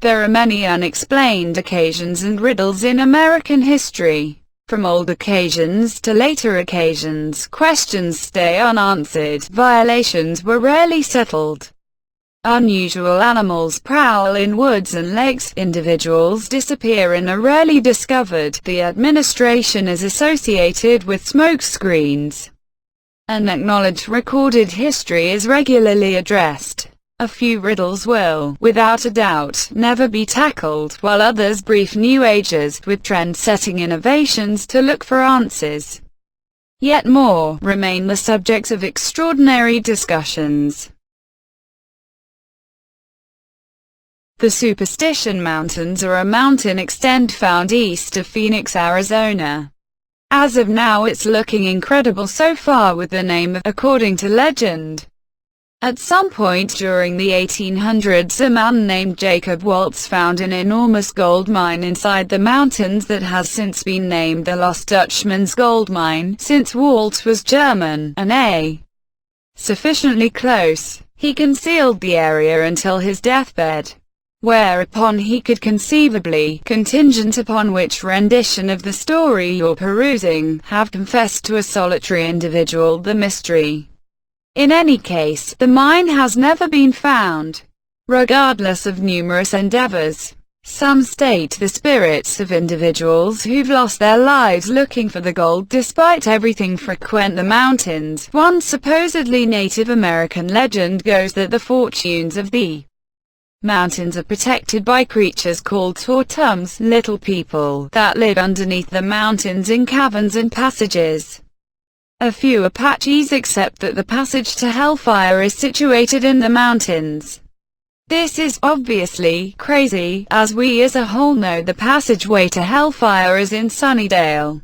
There are many unexplained occasions and riddles in American history. From old occasions to later occasions, questions stay unanswered, violations were rarely settled. Unusual animals prowl in woods and lakes, individuals disappear and are rarely discovered. The administration is associated with smoke screens. Unacknowledged recorded history is regularly addressed. A few riddles will, without a doubt, never be tackled, while others brief New Agers with trend-setting innovations to look for answers. Yet more remain the subjects of extraordinary discussions. The Superstition Mountains are a mountain extent found east of Phoenix, Arizona. As of now it's looking incredible so far with the name, according to legend. At some point during the 1800s a man named Jacob Waltz found an enormous gold mine inside the mountains that has since been named the Lost Dutchman's Gold Mine, since Waltz was German, and sufficiently close, he concealed the area until his deathbed. Whereupon he could conceivably, contingent upon which rendition of the story you're perusing, have confessed to a solitary individual the mystery. In any case, the mine has never been found. Regardless of numerous endeavors, some state the spirits of individuals who've lost their lives looking for the gold despite everything frequent the mountains. One supposedly Native American legend goes that the fortunes of the mountains are protected by creatures called Tuar-Tums, little people that live underneath the mountains in caverns and passages. A few Apaches accept that the passage to Hellfire is situated in the mountains. This is obviously crazy, as we as a whole know the passageway to Hellfire is in Sunnydale.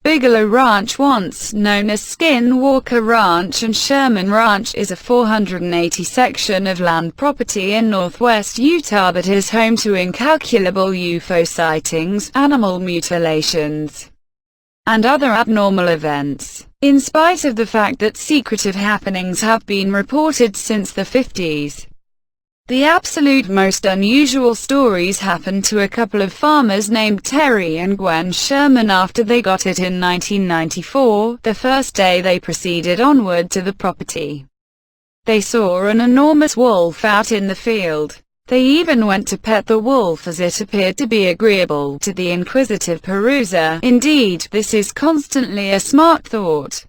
Bigelow Ranch, once known as Skinwalker Ranch and Sherman Ranch, is a 480 section of land property in northwest Utah that is home to incalculable UFO sightings, animal mutilations, and other abnormal events. In spite of the fact that secretive happenings have been reported since the 50s. The absolute most unusual stories happened to a couple of farmers named Terry and Gwen Sherman after they got it in 1994, the first day they proceeded onward to the property. They saw an enormous wolf out in the field. They even went to pet the wolf as it appeared to be agreeable to the inquisitive peruser. Indeed, this is constantly a smart thought.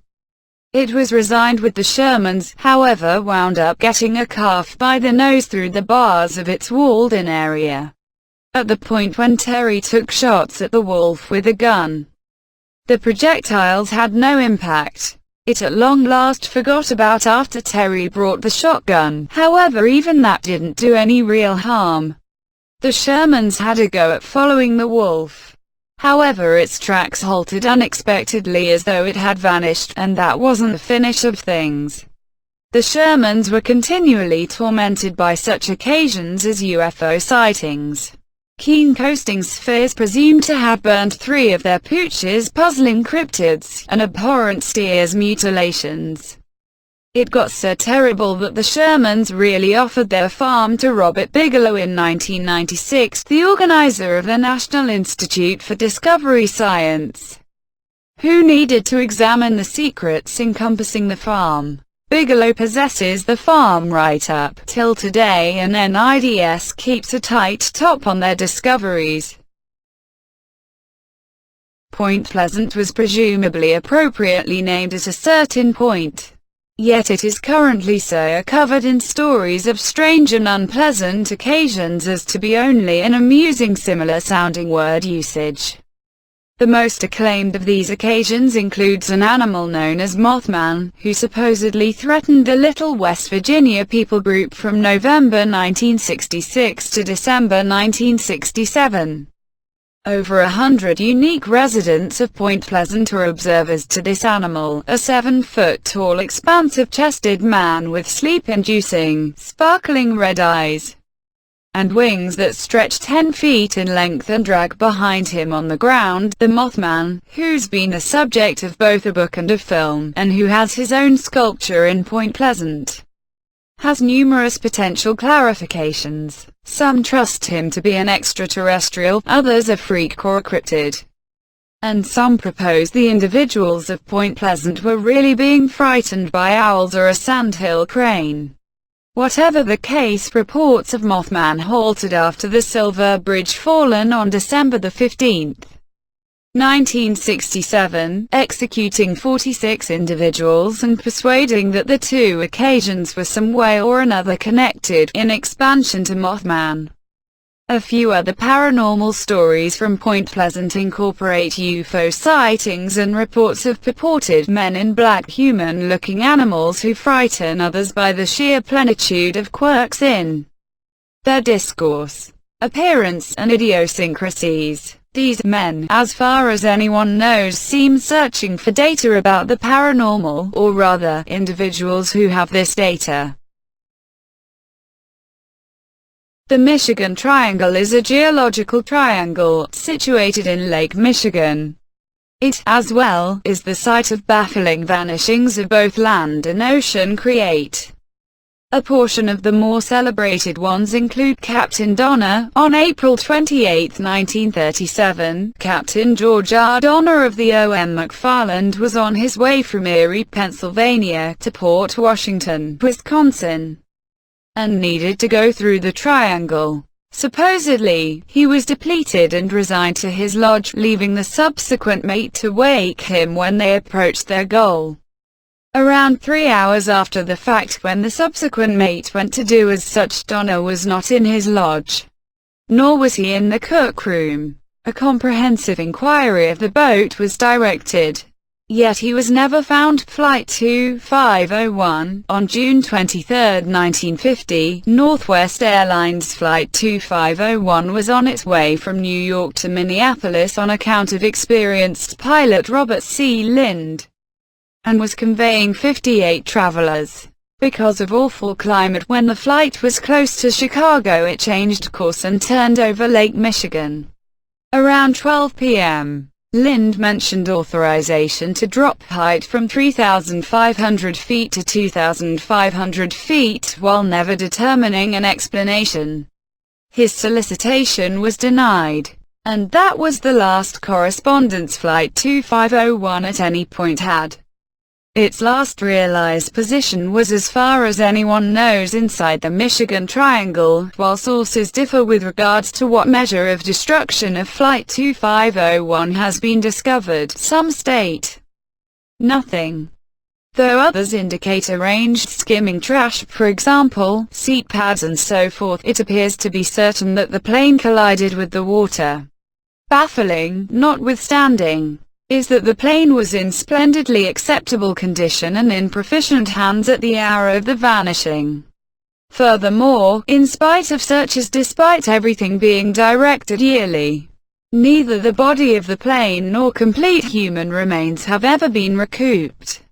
It was resigned with the Shermans, however, wound up getting a calf by the nose through the bars of its walled-in area. At the point when Terry took shots at the wolf with a gun, the projectiles had no impact. It at long last forgot about after Terry brought the shotgun. However, even that didn't do any real harm. The Shermans had a go at following the wolf. However, its tracks halted unexpectedly as though it had vanished, and that wasn't the finish of things. The Shermans were continually tormented by such occasions as UFO sightings. Keen coasting spheres presumed to have burned 3 of their pooches, puzzling cryptids, and abhorrent steers' mutilations. It got so terrible that the Shermans really offered their farm to Robert Bigelow in 1996, the organizer of the National Institute for Discovery Science, who needed to examine the secrets encompassing the farm. Bigelow possesses the farm right up till today, and NIDS keeps a tight top on their discoveries. Point Pleasant was presumably appropriately named at a certain point. Yet it is currently so covered in stories of strange and unpleasant occasions as to be only an amusing similar-sounding word usage. The most acclaimed of these occasions includes an animal known as Mothman, who supposedly threatened the Little West Virginia people group from November 1966 to December 1967. Over 100 unique residents of Point Pleasant are observers to this animal, a 7-foot-tall expansive-chested man with sleep-inducing, sparkling red eyes and wings that stretch 10 feet in length and drag behind him on the ground. The Mothman, who's been the subject of both a book and a film, and who has his own sculpture in Point Pleasant, has numerous potential clarifications. Some trust him to be an extraterrestrial, others a freak or a cryptid, and some propose the individuals of Point Pleasant were really being frightened by owls or a sandhill crane. Whatever the case, reports of Mothman halted after the Silver Bridge fallen on December 15, 1967, executing 46 individuals and persuading that the two occasions were some way or another connected, in expansion to Mothman. A few other paranormal stories from Point Pleasant incorporate UFO sightings and reports of purported men in black human-looking animals who frighten others by the sheer plenitude of quirks in their discourse, appearance, and idiosyncrasies. These men, as far as anyone knows, seem searching for data about the paranormal, or rather, individuals who have this data. The Michigan Triangle is a geological triangle, situated in Lake Michigan. It, as well, is the site of baffling vanishings of both land and ocean create. A portion of the more celebrated ones include Captain Donner. On April 28, 1937, Captain George R. Donner of the O.M. McFarland was on his way from Erie, Pennsylvania, to Port Washington, Wisconsin, and needed to go through the triangle. Supposedly, he was depleted and resigned to his lodge, leaving the subsequent mate to wake him when they approached their goal. Around 3 hours after the fact, when the subsequent mate went to do as such, Donner was not in his lodge, nor was he in the cook room. A comprehensive inquiry of the boat was directed, yet he was never found. Flight 2501, on June 23, 1950, Northwest Airlines Flight 2501 was on its way from New York to Minneapolis on account of experienced pilot Robert C. Lind, and was conveying 58 travelers. Because of awful climate, when the flight was close to Chicago, it changed course and turned over Lake Michigan. Around 12 p.m., Lind mentioned authorization to drop height from 3,500 feet to 2,500 feet, while never determining an explanation. His solicitation was denied, and that was the last correspondence Flight 2501 at any point had. Its last realized position was, as far as anyone knows, inside the Michigan Triangle, while sources differ with regards to what measure of destruction of Flight 2501 has been discovered. Some state nothing, though others indicate arranged skimming trash, for example, seat pads and so forth. It appears to be certain that the plane collided with the water. Baffling, notwithstanding, is that the plane was in splendidly acceptable condition and in proficient hands at the hour of the vanishing. Furthermore, in spite of searches, despite everything being directed yearly, neither the body of the plane nor complete human remains have ever been recouped.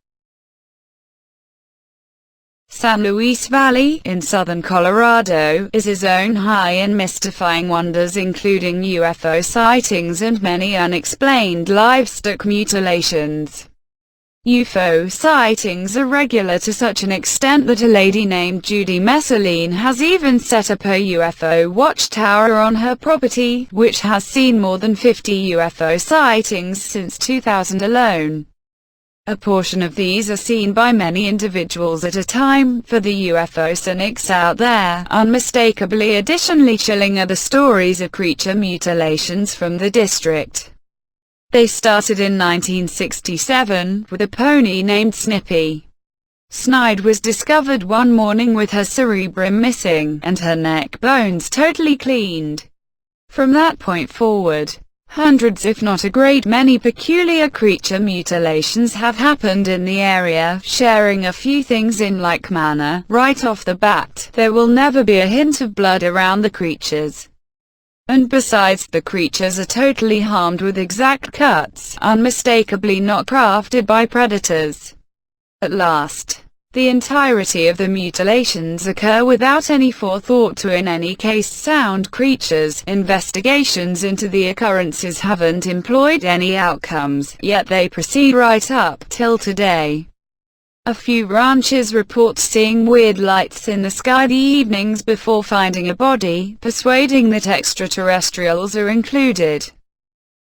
San Luis Valley, in southern Colorado, is its own high in mystifying wonders, including UFO sightings and many unexplained livestock mutilations. UFO sightings are regular to such an extent that a lady named Judy Messerline has even set up a UFO watchtower on her property, which has seen more than 50 UFO sightings since 2000 alone. A portion of these are seen by many individuals at a time. For the UFO cynics out there, unmistakably additionally chilling are the stories of creature mutilations from the district. They started in 1967, with a pony named Snippy. Snide was discovered one morning with her cerebrum missing, and her neck bones totally cleaned. From that point forward, hundreds, if not a great many, peculiar creature mutilations have happened in the area, sharing a few things in like manner. Right off the bat, there will never be a hint of blood around the creatures. And besides, the creatures are totally harmed with exact cuts, unmistakably not crafted by predators. At last, the entirety of the mutilations occur without any forethought to, in any case, sound creatures. Investigations into the occurrences haven't employed any outcomes, yet they proceed right up till today. A few ranchers report seeing weird lights in the sky the evenings before finding a body, persuading that extraterrestrials are included.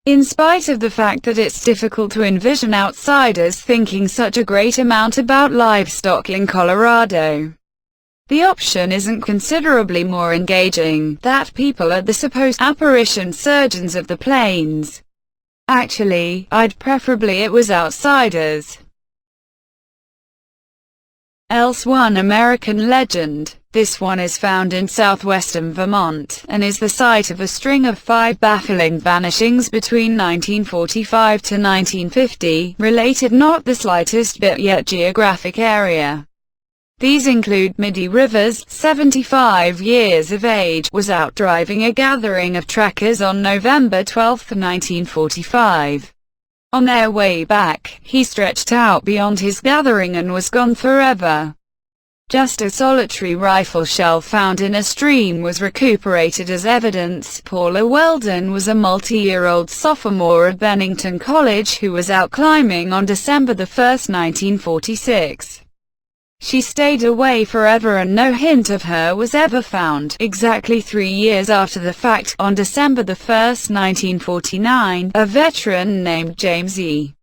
In spite of the fact that it's difficult to envision outsiders thinking such a great amount about livestock in Colorado, the option isn't considerably more engaging, that people are the supposed apparition surgeons of the plains. Actually, I'd preferably it was outsiders. Else one American legend. This one is found in southwestern Vermont, and is the site of a string of 5 baffling vanishings between 1945 to 1950, related not the slightest bit yet geographic area. These include Midi Rivers, 75 years of age, was out driving a gathering of trekkers on November 12, 1945. On their way back, he stretched out beyond his gathering and was gone forever. Just a solitary rifle shell found in a stream was recuperated as evidence. Paula Weldon was a multi-year-old sophomore at Bennington College who was out climbing on December 1, 1946. She stayed away forever and no hint of her was ever found. Exactly 3 years after the fact, on December 1, 1949, a veteran named James E.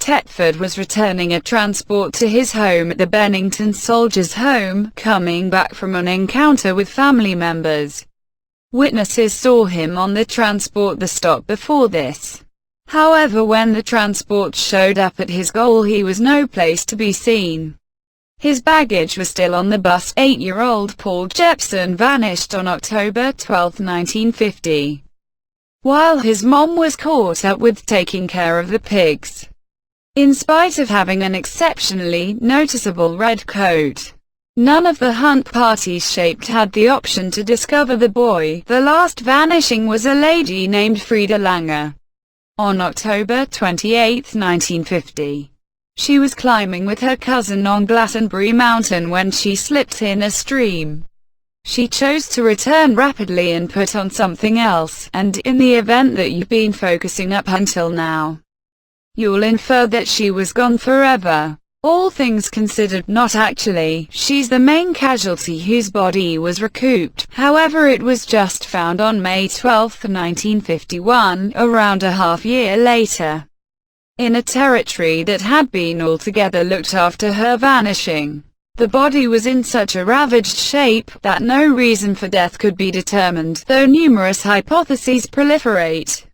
Tetford was returning a transport to his home at the Bennington Soldiers' Home, coming back from an encounter with family members. Witnesses saw him on the transport the stop before this. However, when the transport showed up at his goal, he was no place to be seen. His baggage was still on the bus. 8-year-old Paul Jepson vanished on October 12, 1950, while his mom was caught up with taking care of the pigs. In spite of having an exceptionally noticeable red coat, none of the hunt parties shaped had the option to discover the boy. The last vanishing was a lady named Frida Langer. On October 28, 1950, she was climbing with her cousin on Glastonbury Mountain when she slipped in a stream. She chose to return rapidly and put on something else, and in the event that you've been focusing up until now, you'll infer that she was gone forever. All things considered, not actually. She's the main casualty whose body was recouped. However, it was just found on May 12, 1951, around a half-year later, in a territory that had been altogether looked after her vanishing. The body was in such a ravaged shape that no reason for death could be determined, though numerous hypotheses proliferate,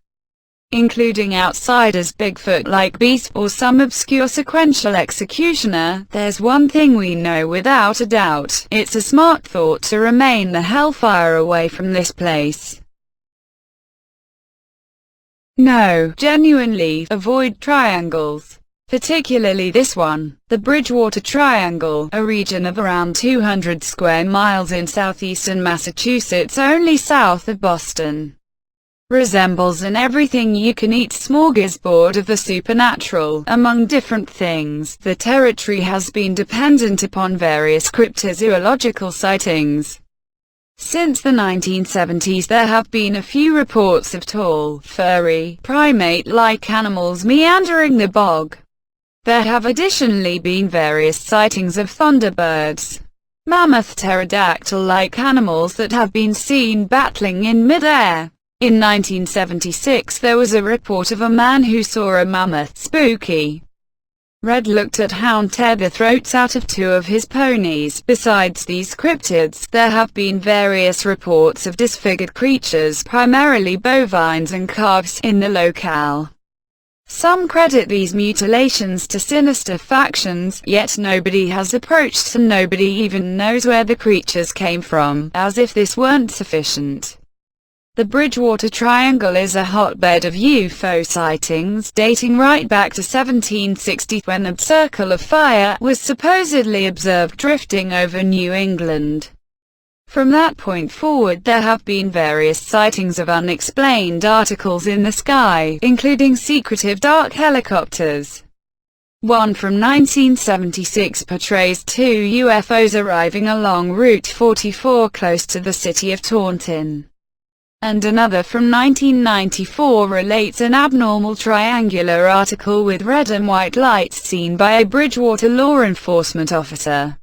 including outsiders, Bigfoot-like beast, or some obscure sequential executioner. There's one thing we know without a doubt: it's a smart thought to remain the hellfire away from this place. No, genuinely, avoid triangles. Particularly this one, the Bridgewater Triangle, a region of around 200 square miles in southeastern Massachusetts, only south of Boston, resembles an everything-you-can-eat smorgasbord of the supernatural. Among different things, the territory has been dependent upon various cryptozoological sightings. Since the 1970s, there have been a few reports of tall, furry, primate-like animals meandering the bog. There have additionally been various sightings of thunderbirds, mammoth pterodactyl-like animals that have been seen battling in mid-air. In 1976, there was a report of a man who saw a mammoth. Spooky. Red looked at hound tear the throats out of 2 of his ponies. Besides these cryptids, there have been various reports of disfigured creatures, primarily bovines and calves, in the locale. Some credit these mutilations to sinister factions, yet nobody has approached and nobody even knows where the creatures came from. As if this weren't sufficient, the Bridgewater Triangle is a hotbed of UFO sightings, dating right back to 1760, when a circle of fire was supposedly observed drifting over New England. From that point forward, there have been various sightings of unexplained articles in the sky, including secretive dark helicopters. One from 1976 portrays 2 UFOs arriving along Route 44 close to the city of Taunton. And another from 1994 relates an abnormal triangular article with red and white lights seen by a Bridgewater law enforcement officer.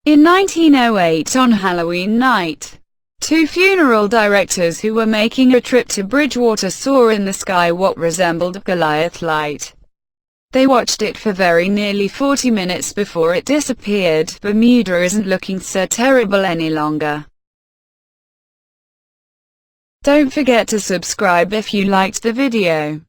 In 1908 on Halloween night, two funeral directors who were making a trip to Bridgewater saw in the sky what resembled a Goliath light. They watched it for very nearly 40 minutes before it disappeared. Bermuda isn't looking so terrible any longer. Don't forget to subscribe if you liked the video.